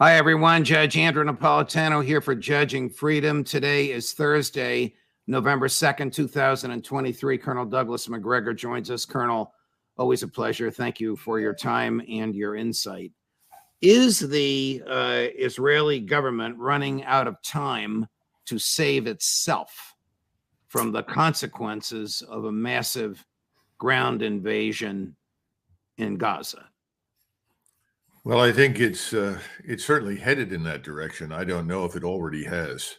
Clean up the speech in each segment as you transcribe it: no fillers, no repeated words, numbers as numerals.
Hi, everyone. Judge Andrew Napolitano here for Judging Freedom. Today is Thursday, November 2nd, 2023. Colonel Douglas Macgregor joins us. Colonel, always a pleasure. Thank you for your time and your insight. Is the Israeli government running out of time to save itself from the consequences of a massive ground invasion in Gaza? Well, I think it's certainly headed in that direction. I don't know if it already has.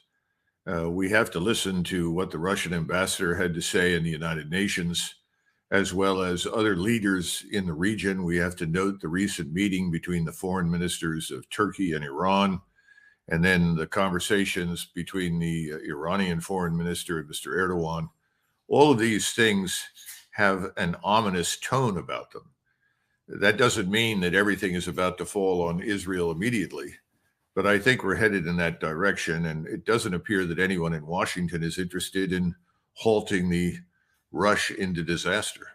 We have to listen to what the Russian ambassador had to say in the United Nations, as well as other leaders in the region. We have to note the recent meeting between the foreign ministers of Turkey and Iran, and then the conversations between the Iranian foreign minister and Mr. Erdogan. All of these things have an ominous tone about them. That doesn't mean that everything is about to fall on Israel immediately, but I think we're headed in that direction, and it doesn't appear that anyone in Washington is interested in halting the rush into disaster.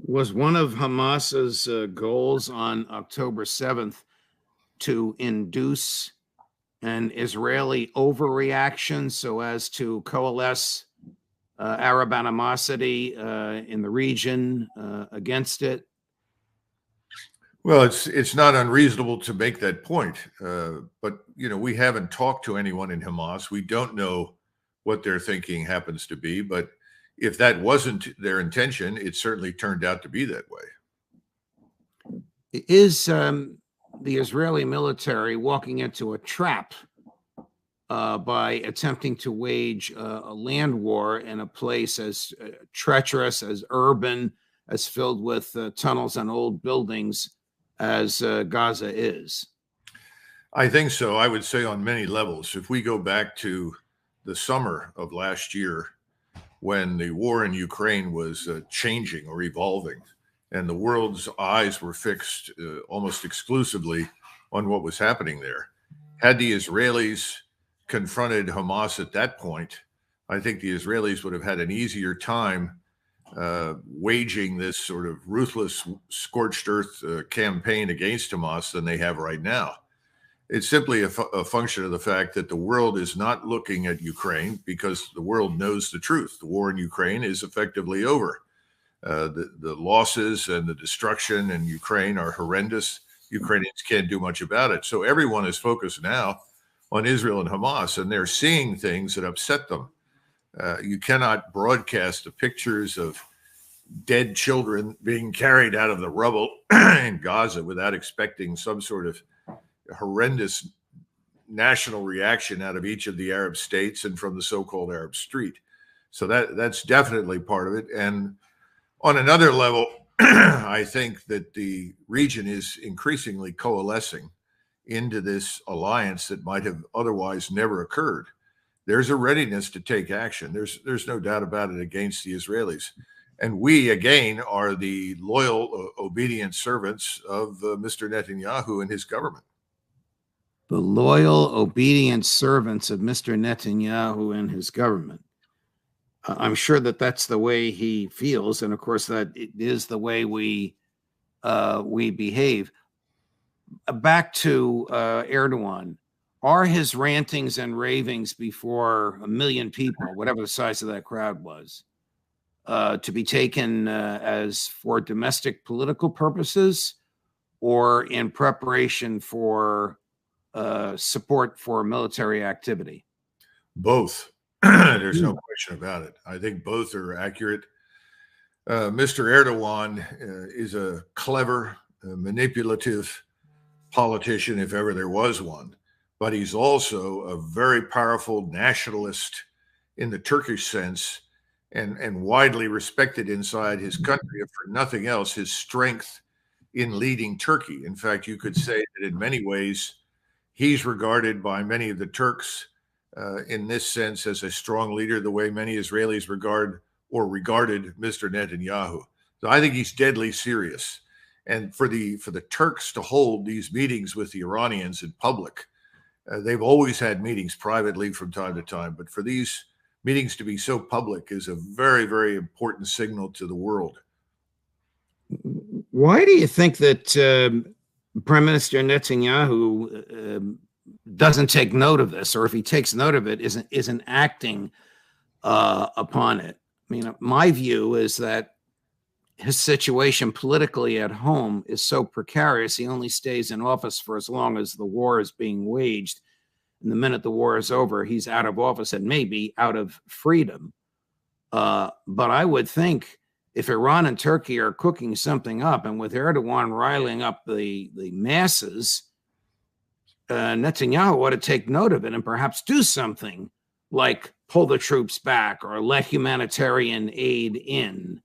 Was one of Hamas's goals on October 7th to induce an Israeli overreaction so as to coalesce Arab animosity in the region against it? Well, it's not unreasonable to make that point, but we haven't talked to anyone in Hamas. We don't know what their thinking happens to be, but if that wasn't their intention, it certainly turned out to be that way. Is the Israeli military walking into a trap by attempting to wage a land war in a place as treacherous, as urban, as filled with tunnels and old buildings as Gaza is? I think so. I would say on many levels. If we go back to the summer of last year, when the war in Ukraine was changing or evolving, and the world's eyes were fixed almost exclusively on what was happening there, had the Israelis confronted Hamas at that point, I think the Israelis would have had an easier time waging this sort of ruthless, scorched earth campaign against Hamas than they have right now. It's simply a function of the fact that the world is not looking at Ukraine because the world knows the truth. The war in Ukraine is effectively over. The losses and the destruction in Ukraine are horrendous. Ukrainians can't do much about it. So everyone is focused now on Israel and Hamas, and they're seeing things that upset them. You cannot broadcast the pictures of dead children being carried out of the rubble in Gaza without expecting some sort of horrendous national reaction out of each of the Arab states and from the so-called Arab street. So that's definitely part of it. And on another level, I think that the region is increasingly coalescing into this alliance that might have otherwise never occurred. There's a readiness to take action. There's no doubt about it against the Israelis. And we, again, are the loyal, obedient servants of Mr. Netanyahu and his government. The loyal, obedient servants of Mr. Netanyahu and his government. I'm sure that that's the way he feels. And of course, that it is the way we behave. Back to Erdogan. Are his rantings and ravings before 1 million people, whatever the size of that crowd was, to be taken as for domestic political purposes or in preparation for support for military activity? Both. There's no question about it. I think both are accurate. Mr. Erdogan is a clever, manipulative politician, if ever there was one. But he's also a very powerful nationalist in the Turkish sense and widely respected inside his country, if for nothing else, his strength in leading Turkey. In fact, you could say that in many ways, he's regarded by many of the Turks in this sense as a strong leader, the way many Israelis regarded Mr. Netanyahu. So I think he's deadly serious. And for the Turks to hold these meetings with the Iranians in public, they've always had meetings privately from time to time, but for these meetings to be so public is a very, very important signal to the world. Why do you think that Prime Minister Netanyahu doesn't take note of this, or if he takes note of it, isn't acting upon it. I mean, my view is that his situation politically at home is so precarious, he only stays in office for as long as the war is being waged. And the minute the war is over, he's out of office and maybe out of freedom. But I would think if Iran and Turkey are cooking something up, and with Erdogan riling up the masses, Netanyahu ought to take note of it and perhaps do something like pull the troops back or let humanitarian aid in.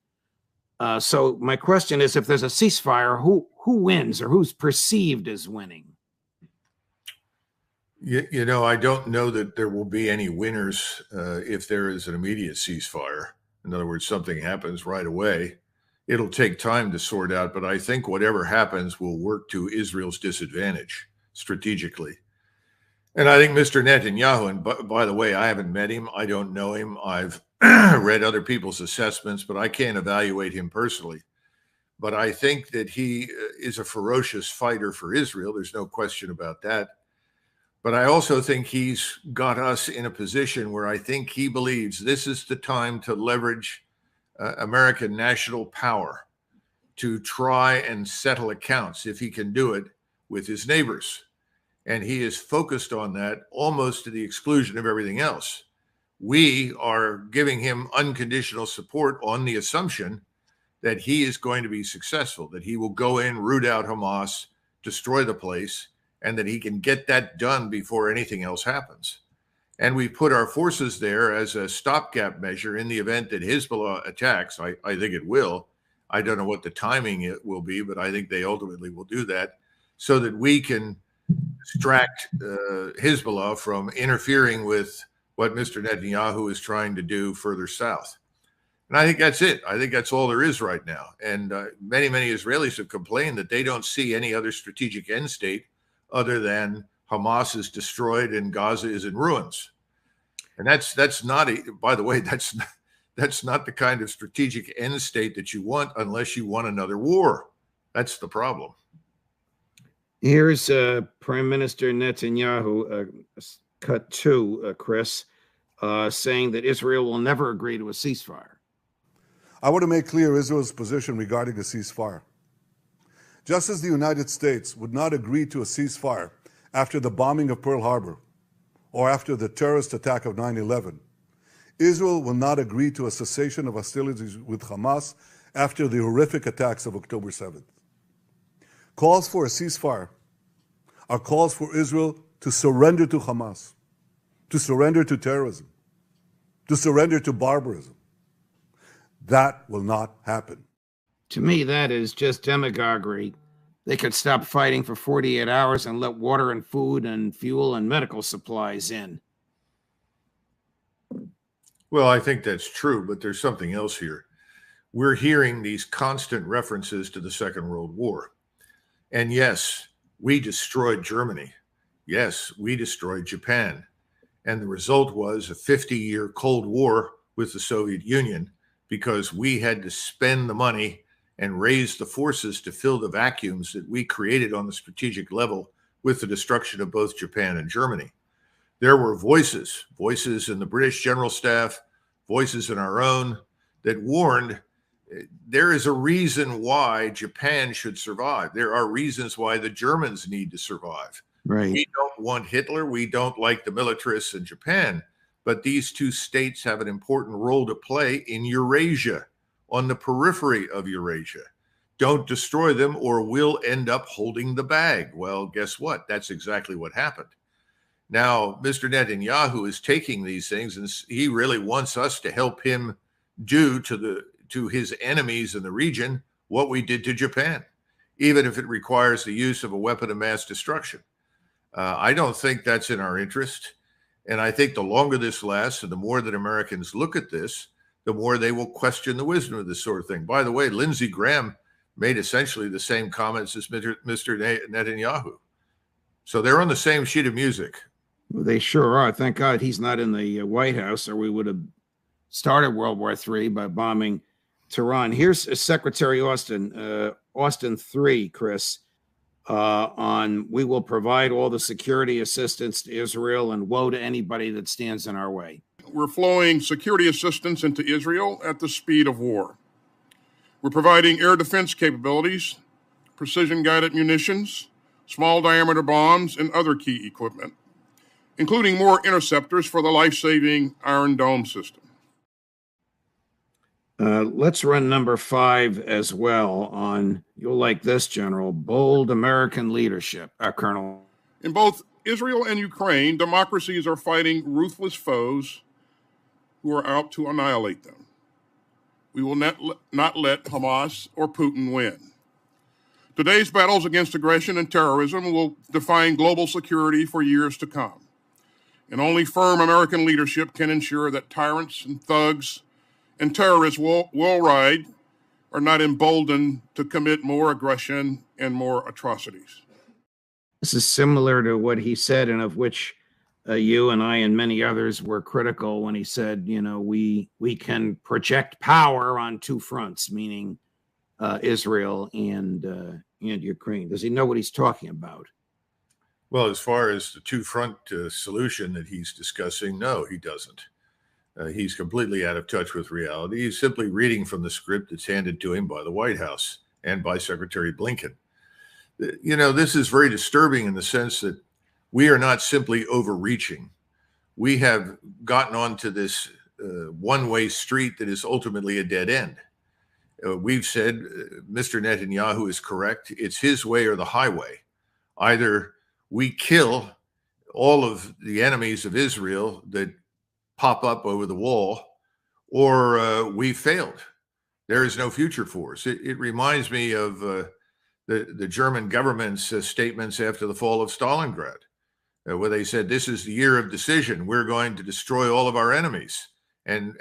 So my question is, if there's a ceasefire, who wins, or who's perceived as winning? You know, I don't know that there will be any winners if there is an immediate ceasefire. In other words, something happens right away. It'll take time to sort out, but I think whatever happens will work to Israel's disadvantage strategically. And I think Mr. Netanyahu, and by the way, I haven't met him. I don't know him. I've read other people's assessments, but I can't evaluate him personally. But I think that he is a ferocious fighter for Israel. There's no question about that. But I also think he's got us in a position where I think he believes this is the time to leverage American national power to try and settle accounts, if he can do it, with his neighbors. And he is focused on that almost to the exclusion of everything else. We are giving him unconditional support on the assumption that he is going to be successful, that he will go in, root out Hamas, destroy the place, and that he can get that done before anything else happens. And we put our forces there as a stopgap measure in the event that Hezbollah attacks. I think it will. I don't know what the timing it will be, but I think they ultimately will do that so that we can distract Hezbollah from interfering with what Mr. Netanyahu is trying to do further south. And I think that's it. I think that's all there is right now. And many Israelis have complained that they don't see any other strategic end state other than Hamas is destroyed and Gaza is in ruins. And that's not by the way, that's not the kind of strategic end state that you want unless you want another war. That's the problem. Here's Prime Minister Netanyahu, cut two, Chris, saying that Israel will never agree to a ceasefire. I want to make clear Israel's position regarding a ceasefire. Just as the United States would not agree to a ceasefire after the bombing of Pearl Harbor or after the terrorist attack of 9/11, Israel will not agree to a cessation of hostilities with Hamas after the horrific attacks of October 7th. Calls for a ceasefire are calls for Israel to surrender to Hamas, to surrender to terrorism, to surrender to barbarism. That will not happen. To me, that is just demagoguery. They could stop fighting for 48 hours and let water and food and fuel and medical supplies in. Well, I think that's true, but there's something else here. We're hearing these constant references to the Second World War. And yes, we destroyed Germany. Yes, we destroyed Japan. And the result was a 50-year Cold War with the Soviet Union because we had to spend the money and raise the forces to fill the vacuums that we created on the strategic level with the destruction of both Japan and Germany. There were voices in the British General Staff, voices in our own, that warned there is a reason why Japan should survive. There are reasons why the Germans need to survive. Right. We don't want Hitler. We don't like the militarists in Japan. But these two states have an important role to play in Eurasia, on the periphery of Eurasia. Don't destroy them or we'll end up holding the bag. Well, guess what? That's exactly what happened. Now, Mr. Netanyahu is taking these things and he really wants us to help him do to his enemies in the region what we did to Japan, even if it requires the use of a weapon of mass destruction. I don't think that's in our interest. And I think the longer this lasts and the more that Americans look at this, the more they will question the wisdom of this sort of thing. By the way, Lindsey Graham made essentially the same comments as Mr. Netanyahu. So they're on the same sheet of music. Well, they sure are. Thank God he's not in the White House, or we would have started World War III by bombing Tehran. Here's Secretary Austin, Austin 3, Chris. on we will provide all the security assistance to Israel and woe to anybody that stands in our way. We're flowing security assistance into Israel at the speed of war. We're providing air defense capabilities, precision-guided munitions, small-diameter bombs, and other key equipment, including more interceptors for the life-saving Iron Dome system. Let's run number 5 as well on, you'll like this, General, bold American leadership, Colonel. In both Israel and Ukraine, democracies are fighting ruthless foes who are out to annihilate them. We will not let Hamas or Putin win. Today's battles against aggression and terrorism will define global security for years to come. And only firm American leadership can ensure that tyrants and thugs and terrorists worldwide are not emboldened to commit more aggression and more atrocities. This is similar to what he said, and of which you and I and many others were critical when he said, we can project power on 2 fronts, meaning Israel and Ukraine. Does he know what he's talking about? Well, as far as the 2-front solution that he's discussing, no, he doesn't. He's completely out of touch with reality. He's simply reading from the script that's handed to him by the White House and by Secretary Blinken. This is very disturbing in the sense that we are not simply overreaching. We have gotten onto this one-way street that is ultimately a dead end. We've said Mr. Netanyahu is correct. It's his way or the highway. Either we kill all of the enemies of Israel that pop up over the wall, or we failed. There is no future for us. It reminds me of the German government's statements after the fall of Stalingrad, where they said, this is the year of decision. We're going to destroy all of our enemies and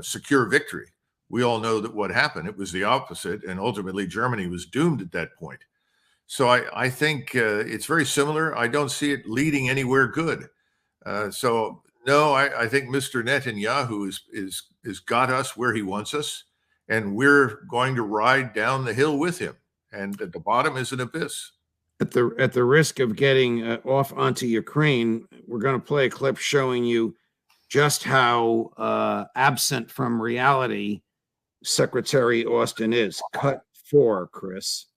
secure victory. We all know that what happened, it was the opposite, and ultimately Germany was doomed at that point. So I think it's very similar. I don't see it leading anywhere good. No, I think Mr. Netanyahu is got us where he wants us, and we're going to ride down the hill with him. And at the bottom is an abyss. At the risk of getting off onto Ukraine, we're going to play a clip showing you just how absent from reality Secretary Austin is. Cut 4, Chris.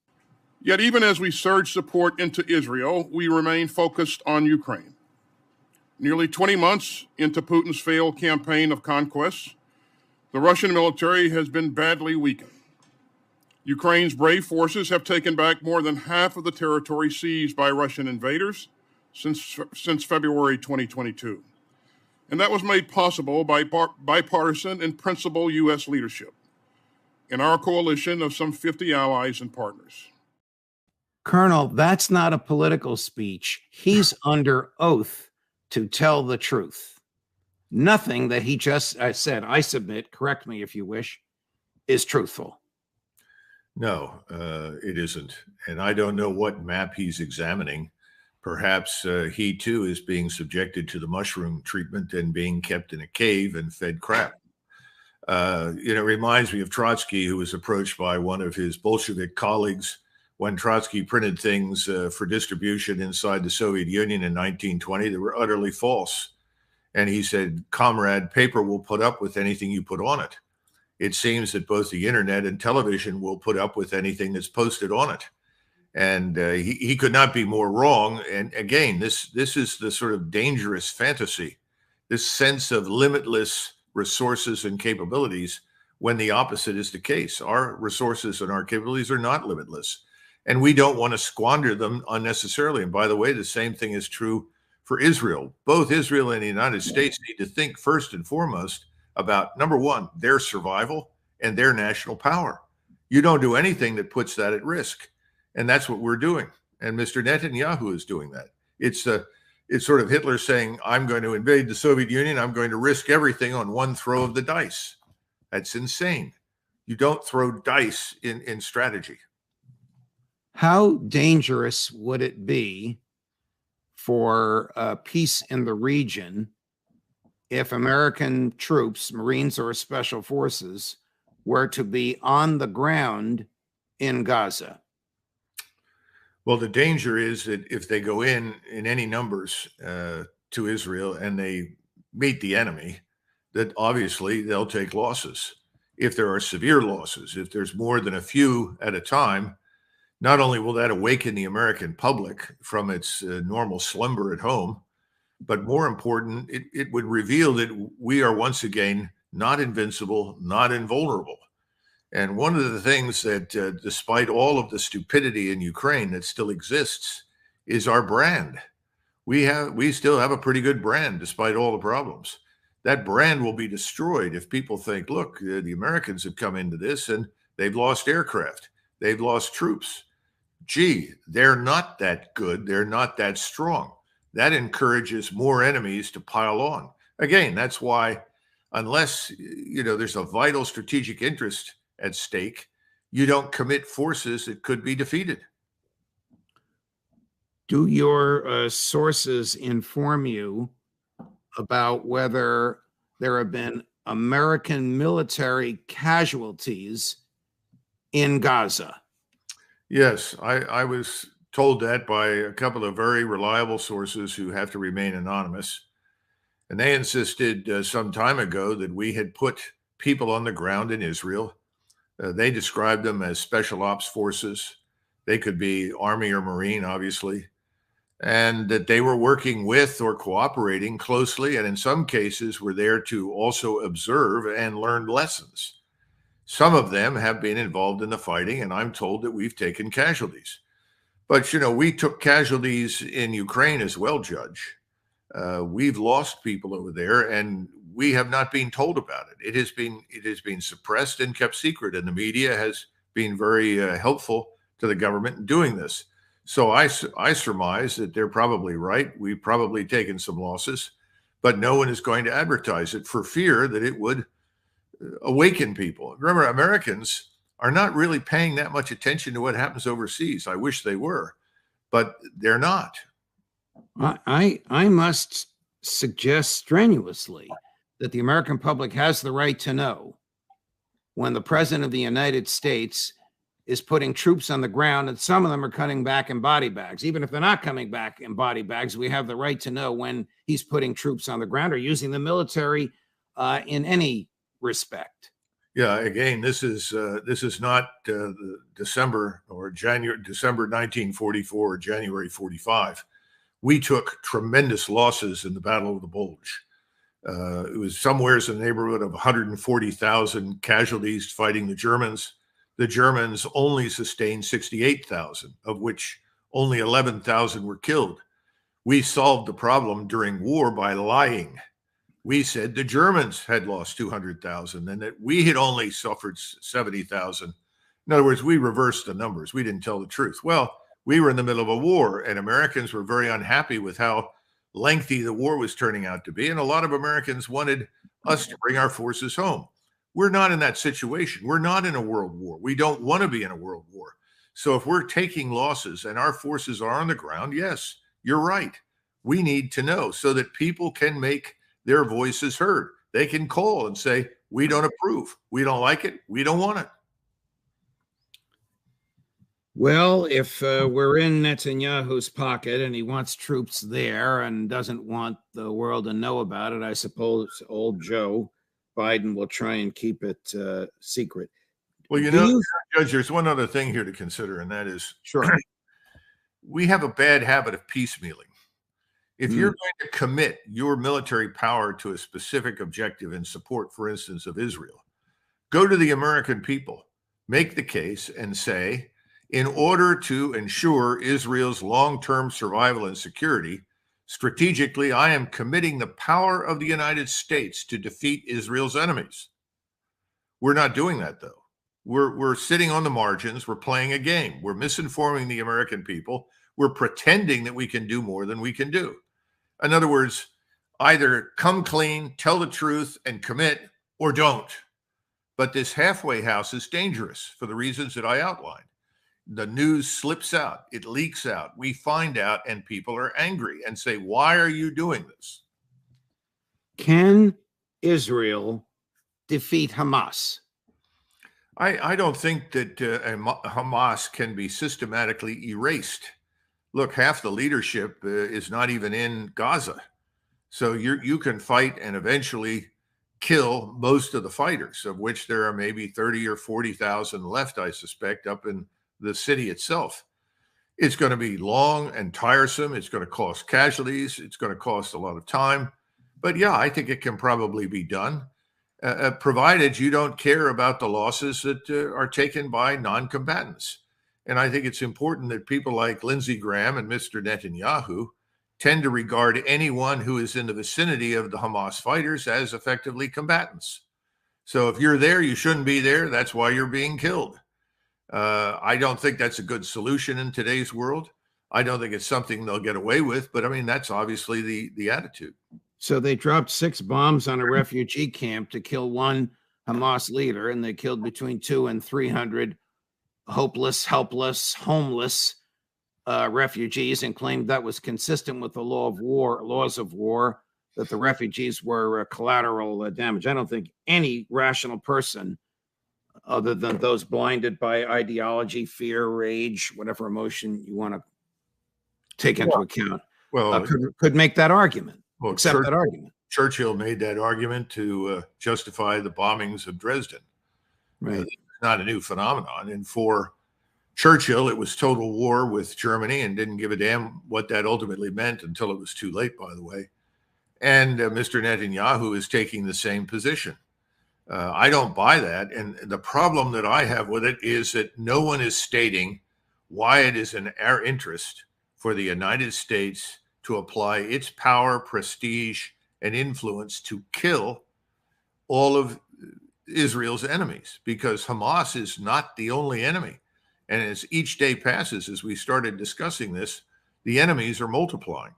Yet even as we surge support into Israel, we remain focused on Ukraine. Nearly 20 months into Putin's failed campaign of conquest, the Russian military has been badly weakened. Ukraine's brave forces have taken back more than half of the territory seized by Russian invaders since February 2022. And that was made possible by bipartisan and principled U.S. leadership in our coalition of some 50 allies and partners. Colonel, that's not a political speech. He's under oath to tell the truth. Nothing that he just said, I submit, correct me if you wish, is truthful. No, it isn't. And I don't know what map he's examining. Perhaps he too is being subjected to the mushroom treatment and being kept in a cave and fed crap. It reminds me of Trotsky, who was approached by one of his Bolshevik colleagues when Trotsky printed things for distribution inside the Soviet Union in 1920 that were utterly false. And he said, comrade, paper will put up with anything you put on it. It seems that both the internet and television will put up with anything that's posted on it. And he could not be more wrong. And again, this is the sort of dangerous fantasy, this sense of limitless resources and capabilities, when the opposite is the case. Our resources and our capabilities are not limitless, and we don't want to squander them unnecessarily. And by the way, the same thing is true for Israel. Both Israel and the United States need to think first and foremost about, number one, their survival and their national power. You don't do anything that puts that at risk. And that's what we're doing. And Mr. Netanyahu is doing that. It's sort of Hitler saying, I'm going to invade the Soviet Union. I'm going to risk everything on one throw of the dice. That's insane. You don't throw dice in strategy. How dangerous would it be for peace in the region if American troops, Marines or Special Forces, were to be on the ground in Gaza? Well, the danger is that if they go in any numbers to Israel and they meet the enemy, that obviously they'll take losses. If there are severe losses, if there's more than a few at a time, not only will that awaken the American public from its normal slumber at home, but more important, it would reveal that we are once again not invincible, not invulnerable. And one of the things that, despite all of the stupidity in Ukraine that still exists, is our brand. We still have a pretty good brand despite all the problems. That brand will be destroyed if people think, look, the Americans have come into this and they've lost aircraft, they've lost troops. Gee, they're not that good, they're not that strong. That encourages more enemies to pile on. Again, that's why, unless there's a vital strategic interest at stake, you don't commit forces that could be defeated. Do your sources inform you about whether there have been American military casualties in Gaza? Yes, I was told that by a couple of very reliable sources who have to remain anonymous. And they insisted some time ago that we had put people on the ground in Israel. They described them as special ops forces. They could be Army or Marine, obviously, and that they were working with or cooperating closely, and in some cases were there to also observe and learn lessons. Some of them have been involved in the fighting, and I'm told that we've taken casualties. But, we took casualties in Ukraine as well, Judge. We've lost people over there, and we have not been told about it. It has been suppressed and kept secret, and the media has been very helpful to the government in doing this. So I surmise that they're probably right. We've probably taken some losses, but no one is going to advertise it for fear that it would awaken people. Remember, Americans are not really paying that much attention to what happens overseas. I wish they were, but they're not. I must suggest strenuously that the American public has the right to know when the President of the United States is putting troops on the ground, and some of them are coming back in body bags. Even if they're not coming back in body bags, we have the right to know when he's putting troops on the ground or using the military in any respect. Yeah, again, this is not December 1944 or January 45. We took tremendous losses in the Battle of the Bulge. It was somewhere in the neighborhood of 140,000 casualties fighting the Germans. The Germans only sustained 68,000, of which only 11,000 were killed. We solved the problem during war by lying. We said the Germans had lost 200,000 and that we had only suffered 70,000. In other words, we reversed the numbers. We didn't tell the truth. Well, we were in the middle of a war, and Americans were very unhappy with how lengthy the war was turning out to be. And a lot of Americans wanted us to bring our forces home. We're not in that situation. We're not in a world war. We don't want to be in a world war. So if we're taking losses and our forces are on the ground, yes, you're right. We need to know so that people can make their voices heard. They can call and say, we don't approve. We don't like it. We don't want it. Well, if we're in Netanyahu's pocket and he wants troops there and doesn't want the world to know about it, I suppose old Joe Biden will try and keep it secret. Well, Judge, there's one other thing here to consider, and that is, sure, we have a bad habit of piecemealing. If you're going to commit your military power to a specific objective in support, for instance, of Israel, go to the American people, make the case and say, in order to ensure Israel's long-term survival and security, strategically, I am committing the power of the United States to defeat Israel's enemies. We're not doing that, though. We're sitting on the margins. We're playing a game. We're misinforming the American people. We're pretending that we can do more than we can do. In other words, either come clean, tell the truth, and commit, or don't. But this halfway house is dangerous for the reasons that I outlined. The news slips out, it leaks out, we find out, and people are angry and say, why are you doing this? Can Israel defeat Hamas? I don't think that Hamas can be systematically erased. look, half the leadership is not even in Gaza. So you can fight and eventually kill most of the fighters, of which there are maybe 30 or 40,000 left, I suspect, up in the city itself. It's going to be long and tiresome. It's going to cost casualties. It's going to cost a lot of time. But yeah, I think it can probably be done, provided you don't care about the losses that are taken by non-combatants. And I think it's important that people like Lindsey Graham and Mr. Netanyahu tend to regard anyone who is in the vicinity of the Hamas fighters as effectively combatants. So if you're there, you shouldn't be there. That's why you're being killed. I don't think that's a good solution in today's world. I don't think it's something they'll get away with, but I mean, that's obviously the attitude. So they dropped 6 bombs on a refugee camp to kill one Hamas leader, and they killed between 200 and 300 hopeless, helpless, homeless refugees, and claimed that was consistent with the laws of war, that the refugees were collateral damage. I don't think any rational person, other than those blinded by ideology, fear, rage, whatever emotion you want to take into account, could make that argument, accept that argument. Churchill made that argument to justify the bombings of Dresden. Right. It's not a new phenomenon. And for Churchill, it was total war with Germany and didn't give a damn what that ultimately meant until it was too late, by the way. And Mr. Netanyahu is taking the same position. I don't buy that. And the problem that I have with it is that no one is stating why it is in our interest for the United States to apply its power, prestige, and influence to kill all of Israel's enemies, because Hamas is not the only enemy. And as each day passes, as we started discussing this, the enemies are multiplying.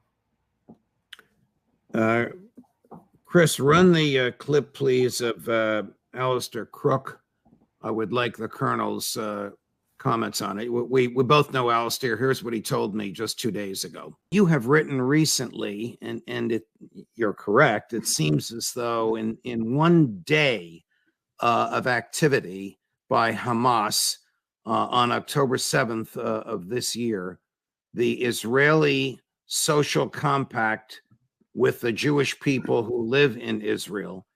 Chris, run the clip, please, of Alistair Crook. I would like the Colonel's comments on it. We both know Alistair. Here's what he told me just 2 days ago. You have written recently, and you're correct, it seems as though in one day of activity by Hamas on October 7th of this year, the Israeli social compact with the Jewish people who live in Israel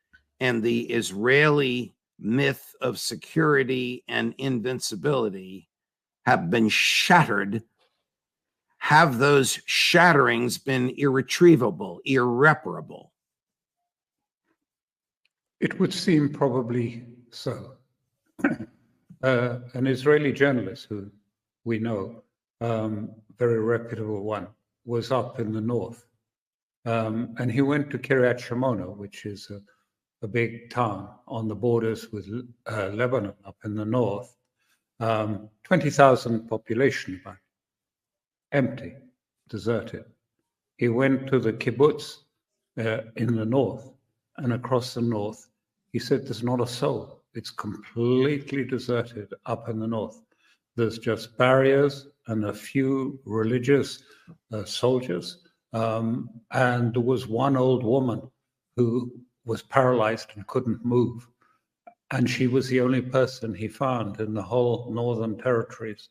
and the Israeli myth of security and invincibility have been shattered. Have those shatterings been irretrievable, irreparable? It would seem probably so. An Israeli journalist who we know, very reputable one, was up in the north. And he went to Kiryat Shimona, which is a big town on the borders with Lebanon up in the north. 20,000 population, about empty, deserted. He went to the kibbutz in the north, and across the north, he said there's not a soul. It's completely deserted up in the north. There's just barriers and a few religious soldiers. And there was one old woman who was paralyzed and couldn't move. And she was the only person he found in the whole northern territories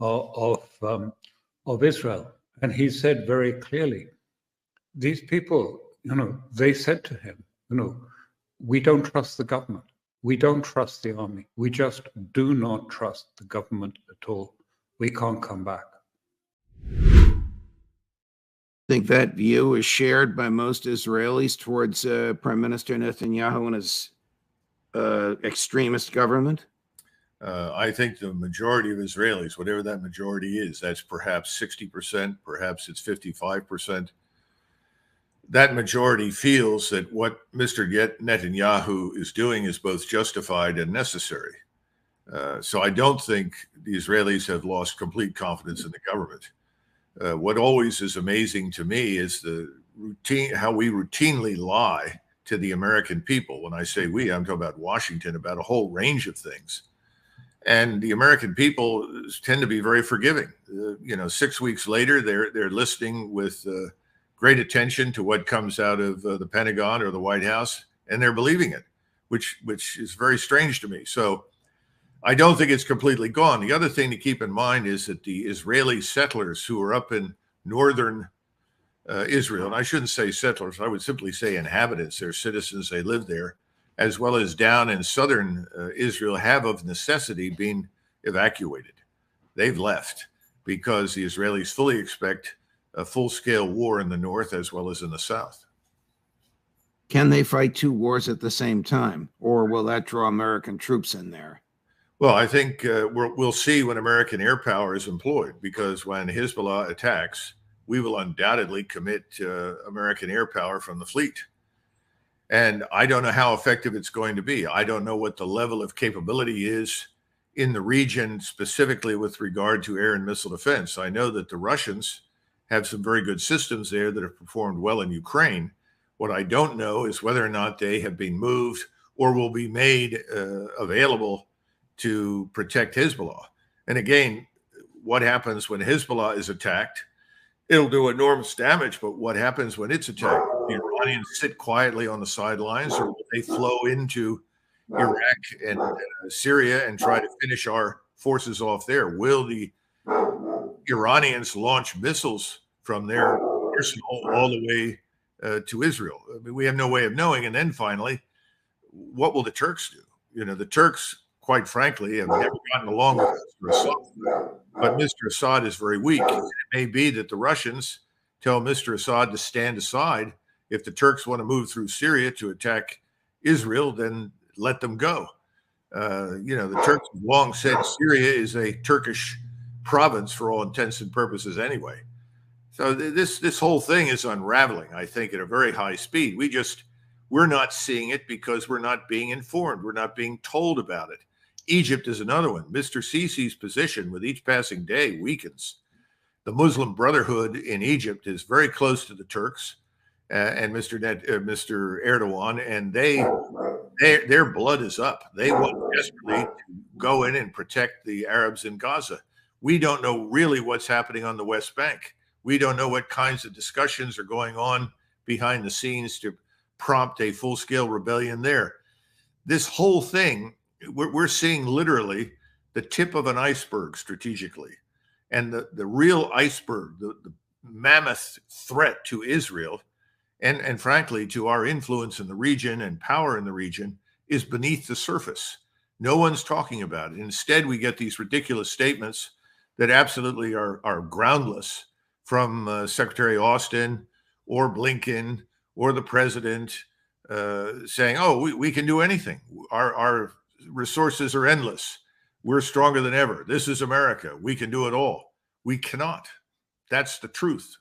of Israel. And he said very clearly, these people, they said to him, we don't trust the government. We don't trust the army. We just do not trust the government at all. We can't come back. I think that view is shared by most Israelis towards Prime Minister Netanyahu and his extremist government? I think the majority of Israelis, whatever that majority is, that's perhaps 60%, perhaps it's 55%. That majority feels that what Mr. Netanyahu is doing is both justified and necessary. So I don't think the Israelis have lost complete confidence in the government. What always is amazing to me is how we routinely lie to the American people. When I say we, I'm talking about Washington, about a whole range of things. And the American people tend to be very forgiving. 6 weeks later, they're listening with great attention to what comes out of the Pentagon or the White House, and they're believing it, which is very strange to me. So I don't think it's completely gone. The other thing to keep in mind is that the Israeli settlers who are up in northern Israel, and I shouldn't say settlers, I would simply say inhabitants, they're citizens, they live there, as well as down in southern Israel, have of necessity been evacuated. They've left because the Israelis fully expect a full-scale war in the north as well as in the south. Can they fight two wars at the same time, or will that draw American troops in there? Well, I think we'll see when American air power is employed, because when Hezbollah attacks, we will undoubtedly commit American air power from the fleet. And I don't know how effective it's going to be. I don't know what the level of capability is in the region, specifically with regard to air and missile defense. I know that the Russians have some very good systems there that have performed well in Ukraine. What I don't know is whether or not they have been moved or will be made available to protect Hezbollah. And again, what happens when Hezbollah is attacked? It'll do enormous damage, but what happens when it's attacked? The Iranians sit quietly on the sidelines, or will they flow into Iraq and Syria and try to finish our forces off there? Will the Iranians launch missiles from their arsenal all the way to Israel? I mean, we have no way of knowing. And then finally, what will the Turks do? You know, the Turks, quite frankly, have never gotten along with Mr. Assad. But Mr. Assad is very weak. It may be that the Russians tell Mr. Assad to stand aside. If the Turks want to move through Syria to attack Israel, then let them go. The Turks have long said Syria is a Turkish province for all intents and purposes anyway. So this whole thing is unraveling, I think, at a very high speed. We're not seeing it because we're not being informed. We're not being told about it. Egypt is another one. Mr. Sisi's position with each passing day weakens. The Muslim Brotherhood in Egypt is very close to the Turks and Mr. Erdogan, and their blood is up. They want desperately to go in and protect the Arabs in Gaza. We don't know really what's happening on the West Bank. We don't know what kinds of discussions are going on behind the scenes to prompt a full-scale rebellion there. This whole thing, we're seeing literally the tip of an iceberg strategically. And the real iceberg, the mammoth threat to Israel, and frankly to our influence in the region and power in the region, is beneath the surface. No one's talking about it. Instead, we get these ridiculous statements that absolutely are groundless from Secretary Austin or Blinken or the president saying, oh, we can do anything. Our resources are endless. We're stronger than ever. This is America. We can do it all. We cannot. That's the truth.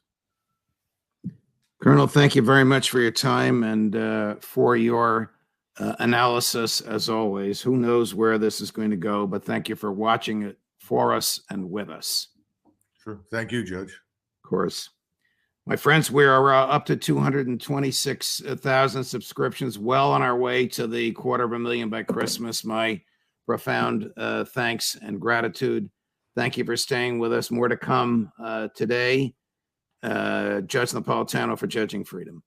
Colonel, thank you very much for your time and for your analysis, as always. Who knows where this is going to go, but thank you for watching it for us and with us. Sure. Thank you, Judge. Of course. My friends, we are up to 226,000 subscriptions, well on our way to the 250,000 by Christmas. My profound thanks and gratitude. Thank you for staying with us. More to come today. Judge Napolitano for Judging Freedom.